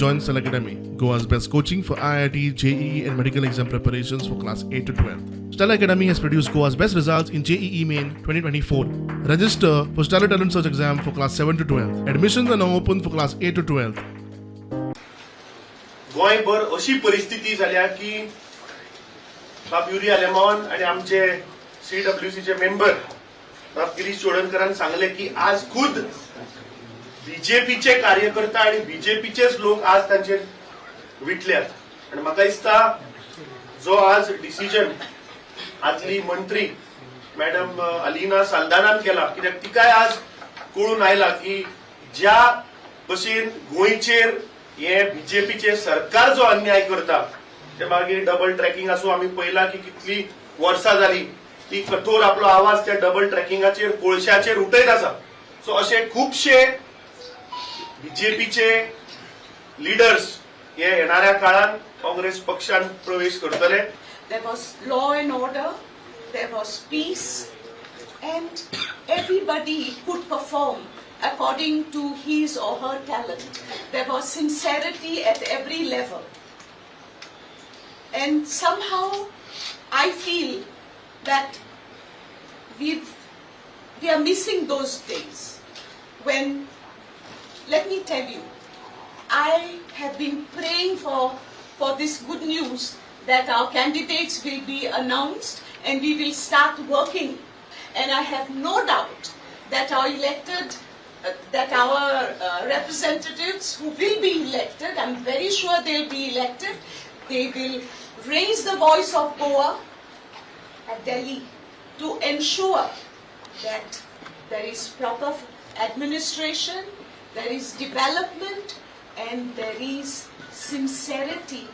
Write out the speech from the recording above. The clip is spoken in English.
join Cell Academy, Goa's best coaching for IIT, JEE and medical exam preparations for class 8 to 12. Stella Academy has produced Goa's best results in JEE Main 2024. Register for Stellar Talent Search exam for class 7 to 12. Admissions are now open for class 8 to 12. गोंयभर अशी परिस्थिती जाल्या की बाब Yuri आलेमॉन आणि आमचे CWCचे member बाब गिरीश चोडणकरांनी सांगले की आज खुद बीजेपीचे कार्यकर्ता आणि बीजेपीचेच लोक आज तांचे विटल्यात आणि म्हाका दिसता जो आज डिसिजन आदली मंत्री मॅडम अलिना साल्दानान केला कित्याक तिकाय आज कळून आयला की ज्या भशेन गोंयचेर हे बीजेपीचे सरकार जो अन्याय करता ते मागीर डबल ट्रॅकिंग आसूं आमी पळयला की कितली वर्सां जाली ती कठोर आपलो आवाज त्या डबल ट्रॅकिंगाचेर कोळशाचेर उठयत आसा सो अशे खुबशे बीजेपीचे लिडर्स हे येणाऱ्या काळात काँग्रेस पक्षात प्रवेश करतले. There was law and order, there was peace, and everybody could perform according to his or her talent. There was sincerity at every level. And somehow I feel that we are missing those days when, let me tell you, I have been praying for this good news that our candidates will be announced and we will start working. And I have no doubt that our representatives who will be elected, I'm very sure they'll be elected, they will raise the voice of Goa at Delhi to ensure that there is proper administration, there is development, and there is sincerity.